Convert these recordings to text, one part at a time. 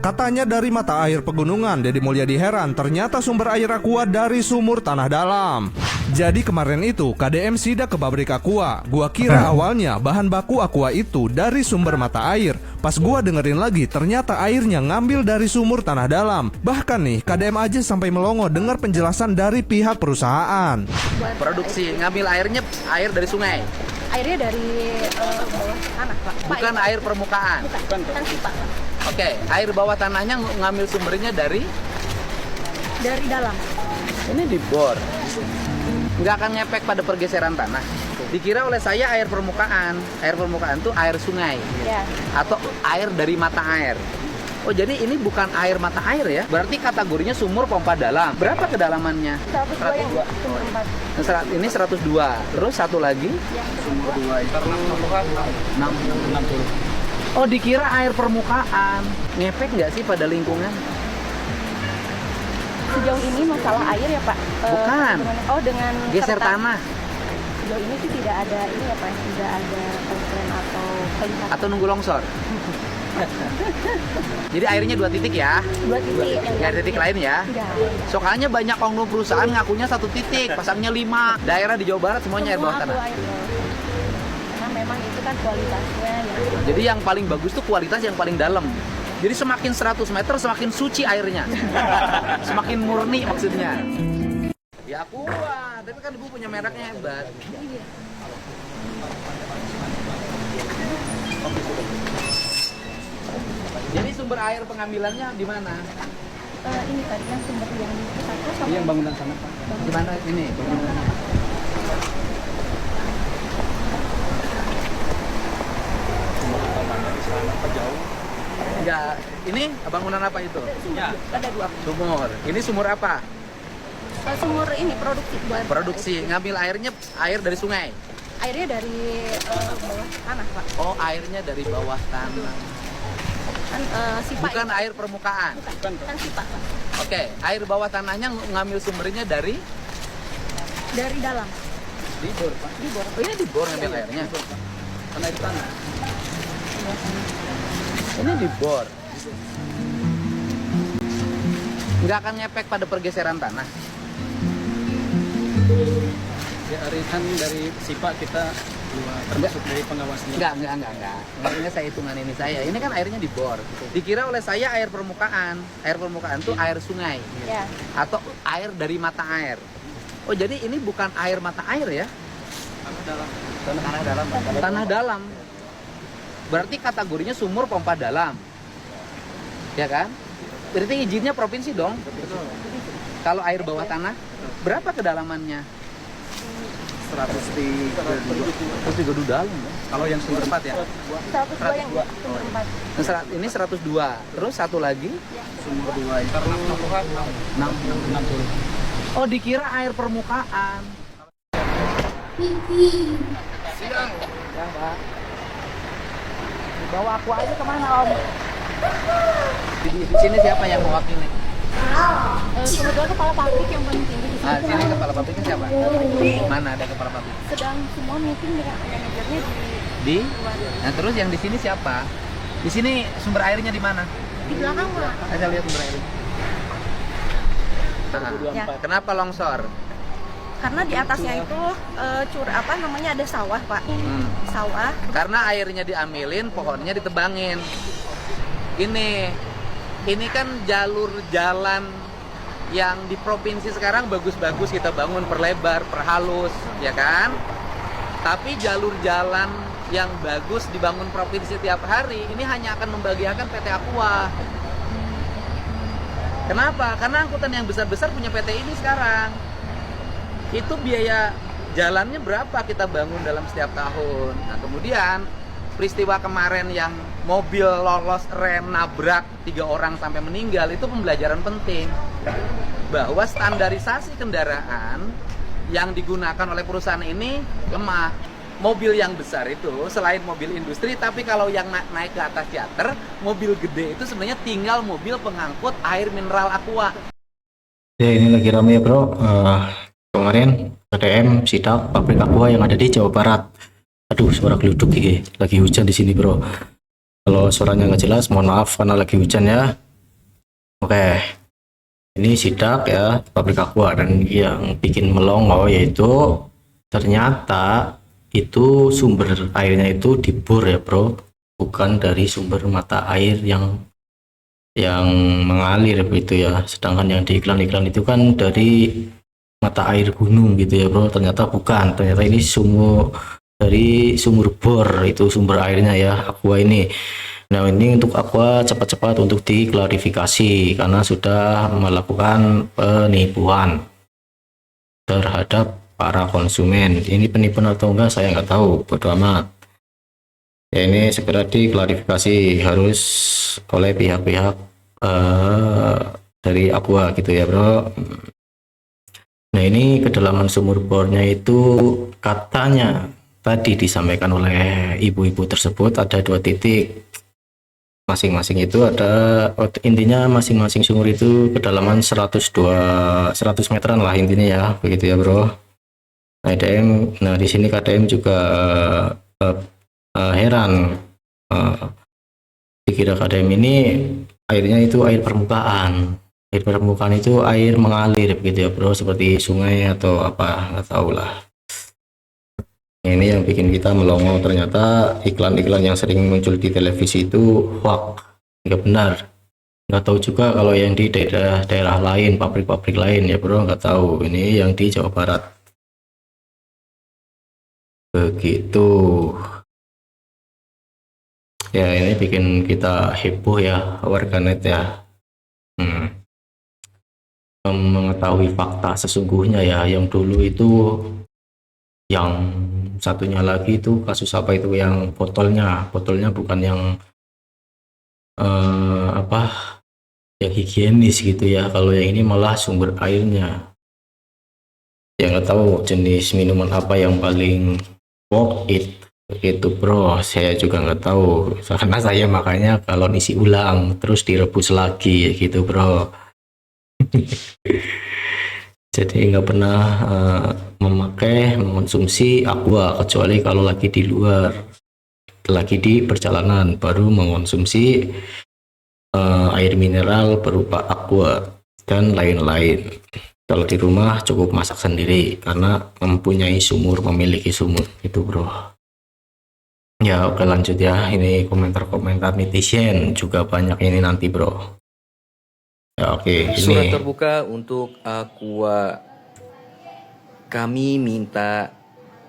Katanya dari mata air pegunungan. Deddy Mulyadi heran, ternyata sumber air Aqua dari sumur tanah dalam. Jadi kemarin itu KDM sidak ke pabrik Aqua. Gua kira awalnya bahan baku Aqua itu dari sumber mata air. Pas gua dengerin lagi, ternyata airnya ngambil dari sumur tanah dalam. Bahkan nih KDM aja sampai melongo dengar penjelasan dari pihak perusahaan. Produksi ngambil air dari sungai. Airnya dari bawah tanah, Pak. Bukan air permukaan. Bukan pipa, Pak. Oke, air bawah tanahnya ngambil sumbernya dari Dalam. ini dibor. Nggak akan ngepek pada pergeseran tanah. Dikira oleh saya air permukaan. Air permukaan itu air sungai. Ya. Atau air dari mata air. Oh, jadi ini bukan air mata air ya? Berarti kategorinya sumur pompa dalam. Berapa kedalamannya? 102 yang sumber 4. Ini 102. Terus satu lagi? Yang Sumur 2 itu 60. Oh, dikira air permukaan. Ngefek nggak sih pada lingkungan? sejauh ini masalah air ya, Pak? Bukan. Dengan Geser serta- tanah Sejauh ini sih tidak ada ini ya, Pak. Tidak ada komplain atau kelihatan. atau nunggu longsor? Jadi airnya 2 titik ya? 2 titik. Nggak ada titik lain ya? Tidak. Soalnya banyak oknum perusahaan ngakunya 1 titik, pasangnya 5. Daerah di Jawa Barat semuanya air bawah tanah. Semua air bawah. Karena memang itu kan kualitasnya yang Jadi yang paling bagus tuh kualitas yang paling dalam. Jadi semakin 100 meter semakin suci airnya. Semakin murni maksudnya. Ya Aqua, tapi kan ibu punya mereknya hebat. Jadi sumber air pengambilannya di mana? ini tadi yang sumber yang di satu sama Yang bangunan sana, Pak. Di mana ini? Enggak, ini bangunan apa itu? ada 2. Sumur. Ini sumur apa? Sumur ini produksi buat Produksi, ngambil air dari sungai. airnya dari bawah tanah, Pak. Oh, airnya dari bawah tanah. Kan sipa. Bukan air permukaan. Bukan sipa, Pak. Oke, air bawah tanahnya ngambil sumbernya dari Dalam. dibor, Pak. Dibor. Oh, ini dibor ngambil airnya. Kan air tanah. Ini dibor. Nggak akan ngepek pada pergeseran tanah. Ya, arisan dari SIPA kita termasuk dari pengawasnya. Enggak. Ini saya hitungan ini saya. Ini kan airnya dibor. Dikira oleh saya air permukaan. Air permukaan itu air sungai. Ya. Atau air dari mata air. Oh, jadi ini bukan air mata air ya? Tanah dalam. Berarti kategorinya sumur pompa dalam. Ya kan? Berarti izinnya provinsi dong? Kalau air bawah tanah, berapa kedalamannya? 132 dalam. Kalau yang sumber 4 ya, 102 yang sumber 4. Ini 102. Terus satu lagi? sumber 2 itu 60. Oh, dikira air permukaan. Siang. Ya, Pak. Bawa aku aja kemana, Om? Di sini siapa yang mewakili? Kebetulan kepala pabrik yang paling tinggi di Ah, sini. sini kepala pabriknya siapa? Mana ada kepala pabrik? Sedang semua meeting dengan manajernya Di? Nah, terus yang di sini siapa? Di sini sumber airnya di mana? di belakang, Pak. Saya lihat sumber airnya. Ya. Kenapa longsor? Karena di atasnya itu ada sawah, Pak. Sawah. Karena airnya diambilin, pohonnya ditebangin. Ini kan jalur jalan yang di provinsi sekarang bagus-bagus kita bangun, perlebar, perhalus, ya kan? Tapi jalur jalan yang bagus dibangun provinsi tiap hari, ini hanya akan membahagiakan PT Aqua. Kenapa? Karena angkutan yang besar-besar punya PT ini sekarang. Itu biaya jalannya berapa kita bangun dalam setiap tahun. Nah, kemudian peristiwa kemarin yang mobil lolos rem nabrak 3 orang sampai meninggal, itu pembelajaran penting bahwa standarisasi kendaraan yang digunakan oleh perusahaan ini lemah. Mobil yang besar itu selain mobil industri, tapi kalau yang naik ke atas teater, mobil gede itu sebenarnya tinggal mobil pengangkut air mineral Aqua. Ya, ini lagi rame ya, Bro. Kemarin KDM sidak pabrik Aqua yang ada di Jawa Barat. Aduh, suara geluduk lagi hujan di sini, Bro. Kalau suaranya nggak jelas, mohon maaf karena lagi hujan ya. Oke, ini sidak ya pabrik aqua, dan yang bikin melongo yaitu ternyata itu sumber airnya itu dibor ya bro, bukan dari sumber mata air yang mengalir begitu ya. Sedangkan yang di iklan-iklan itu kan dari mata air gunung gitu ya bro, ternyata bukan, ternyata ini dari sumur bor, itu sumber airnya ya aqua ini. Nah ini untuk aqua cepat-cepat untuk diklarifikasi karena sudah melakukan penipuan terhadap para konsumen. Ini penipuan atau enggak saya nggak tahu, bodo amat ya. Ini segera diklarifikasi harus oleh pihak-pihak dari aqua gitu ya bro. Nah ini kedalaman sumur bornya itu katanya tadi disampaikan oleh ibu-ibu tersebut ada 2 titik, masing-masing itu ada, intinya masing-masing sumur itu kedalaman 100 meteran lah intinya ya, begitu ya bro. KDM, nah di sini KDM juga heran, dikira KDM ini airnya itu air permukaan. Air permukaan itu air mengalir begitu ya bro, seperti sungai atau apa, nggak tahu lah. Ini yang bikin kita melongo, ternyata iklan-iklan yang sering muncul di televisi itu hoax, nggak benar. Nggak tahu juga kalau yang di daerah lain, pabrik-pabrik lain ya bro, nggak tahu. Ini yang di Jawa Barat begitu ya. Ini bikin kita heboh ya warganet ya, mengetahui fakta sesungguhnya ya. Yang dulu itu, yang satunya lagi itu kasus apa itu, yang botolnya bukan yang apa, yang higienis gitu ya. Kalau yang ini malah sumber airnya ya, nggak tahu jenis minuman apa yang paling worth it itu bro, saya juga nggak tahu karena saya makanya kalau isi ulang terus direbus lagi gitu bro. Jadi nggak pernah mengonsumsi aqua kecuali kalau lagi di luar, lagi di perjalanan baru mengonsumsi air mineral berupa aqua dan lain-lain. Kalau di rumah cukup masak sendiri karena mempunyai sumur, memiliki sumur itu bro. Ya oke, lanjut ya. Ini komentar-komentar netizen juga banyak ini nanti bro. Ya oke, Surat ini terbuka untuk Aqua. Kami minta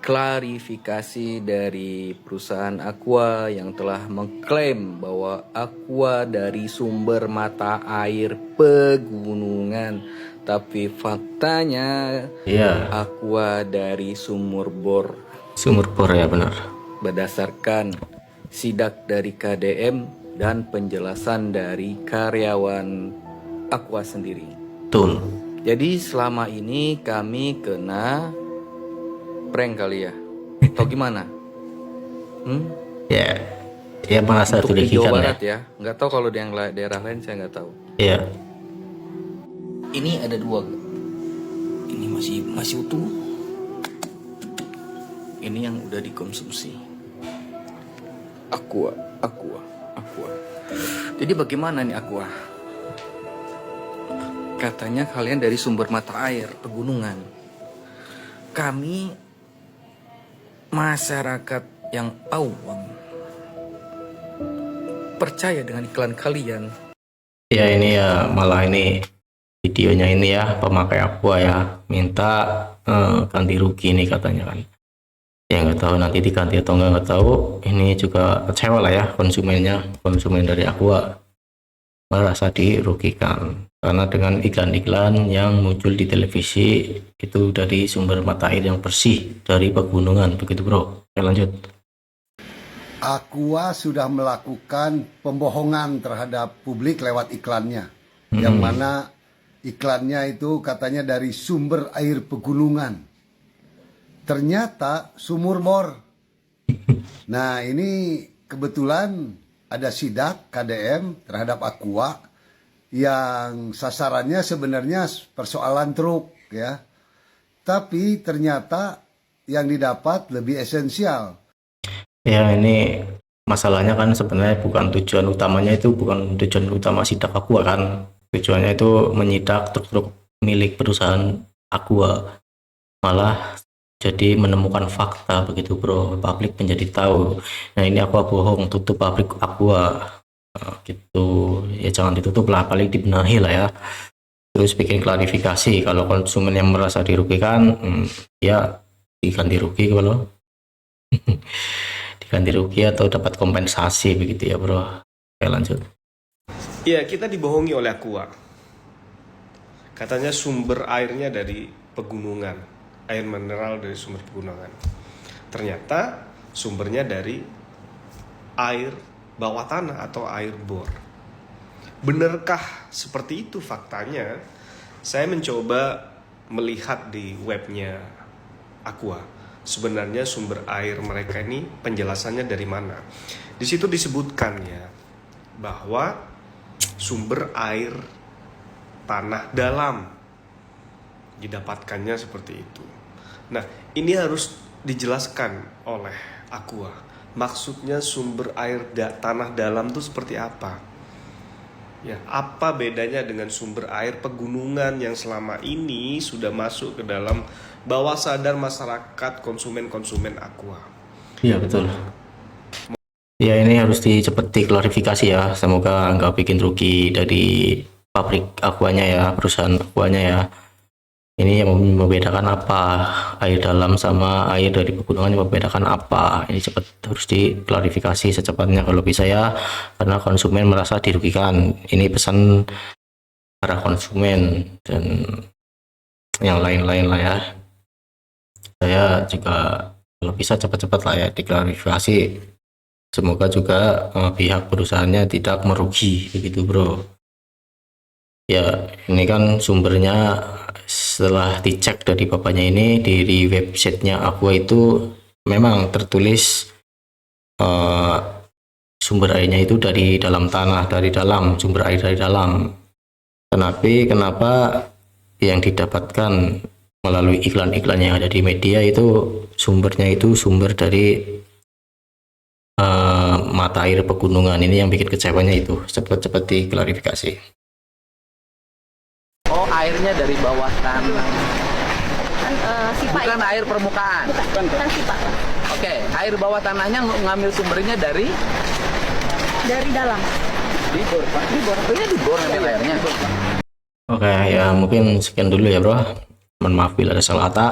klarifikasi dari perusahaan Aqua yang telah mengklaim bahwa Aqua dari sumber mata air pegunungan, tapi faktanya ya Aqua dari sumur bor. sumur bor ya, benar. Berdasarkan sidak dari KDM dan penjelasan dari karyawan Aqua sendiri. Betul. Jadi selama ini kami kena prank kali ya, atau gimana? Ya, dia merasa Untuk di dirugikan Jawa ya. Barat ya, nggak tahu kalau di yang daerah lain saya nggak tahu. Iya. Ini ada 2, ini masih utuh. Ini yang udah dikonsumsi. Aqua. Jadi bagaimana nih Aqua? Katanya kalian dari sumber mata air pegunungan. Kami masyarakat yang awam percaya dengan iklan kalian. Ya ini ya, malah ini videonya ini ya, pemakai aqua ya minta ganti rugi nih katanya kan. Ya nggak tahu nanti diganti atau nggak tahu. Ini juga kecewa lah ya konsumennya, konsumen dari aqua merasa dirugikan karena dengan iklan-iklan yang muncul di televisi itu dari sumber mata air yang bersih dari pegunungan begitu bro. Oke, lanjut. Aqua sudah melakukan pembohongan terhadap publik lewat iklannya, yang mana iklannya itu katanya dari sumber air pegunungan. Ternyata sumur bor. Nah ini kebetulan ada sidak KDM terhadap Aqua yang sasarannya sebenarnya persoalan truk ya. Tapi ternyata yang didapat lebih esensial. Ya ini masalahnya kan sebenarnya bukan tujuan utamanya, itu bukan tujuan utama sidak aqua kan. Tujuannya itu menyidak truk-truk milik perusahaan Aqua. Malah jadi menemukan fakta begitu bro, publik menjadi tahu. Nah ini Aqua bohong, tutup pabrik Aqua. Gitu ya, jangan ditutup lah, paling dibenahi lah ya. Terus bikin klarifikasi kalau konsumen yang merasa dirugikan, ya diganti rugi kalau diganti rugi atau dapat kompensasi begitu ya bro. Oke lanjut. Ya, kita dibohongi oleh Aqua. Katanya sumber airnya dari pegunungan, air mineral dari sumber pegunungan. Ternyata sumbernya dari air bawah tanah atau air bor. Benarkah seperti itu faktanya? Saya mencoba melihat di webnya Aqua. Sebenarnya sumber air mereka ini penjelasannya dari mana? Di situ disebutkan ya bahwa sumber air tanah dalam didapatkannya seperti itu. Nah, ini harus dijelaskan oleh Aqua. Maksudnya sumber air tanah dalam itu seperti apa? Ya, apa bedanya dengan sumber air pegunungan yang selama ini sudah masuk ke dalam bawah sadar masyarakat konsumen-konsumen Aqua? Iya betul. Ya ini harus cepet diklarifikasi ya, semoga nggak bikin rugi dari pabrik Aquanya ya, perusahaan Aquanya ya. Ini yang membedakan apa air dalam sama air dari pegunungan, yang membedakan apa? Ini cepat harus diklarifikasi secepatnya kalau bisa ya, karena konsumen merasa dirugikan. Ini pesan para konsumen dan yang lain-lain lah ya. Saya juga kalau bisa cepat-cepat lah ya diklarifikasi. Semoga juga pihak perusahaannya tidak merugi begitu bro. Ya ini kan sumbernya setelah dicek dari bapaknya ini di websitenya Aqua itu memang tertulis sumber airnya itu dari dalam tanah, dari dalam, sumber air dari dalam. Kenapa yang didapatkan melalui iklan-iklan yang ada di media itu sumbernya itu sumber dari mata air pegunungan? Ini yang bikin kecewanya itu, cepat-cepat diklarifikasi. Oh, airnya dari bawah tanah. Kan Sipa Bukan itu. air permukaan. Bukan Sipa. Oke, air bawah tanahnya ngambil sumbernya dari Dari dalam. di bor, Pak. Di bor. Oh, iya, di bor ngambil airnya. Oke ya mungkin sekian dulu ya bro. Mohon maaf bila ada salah kata.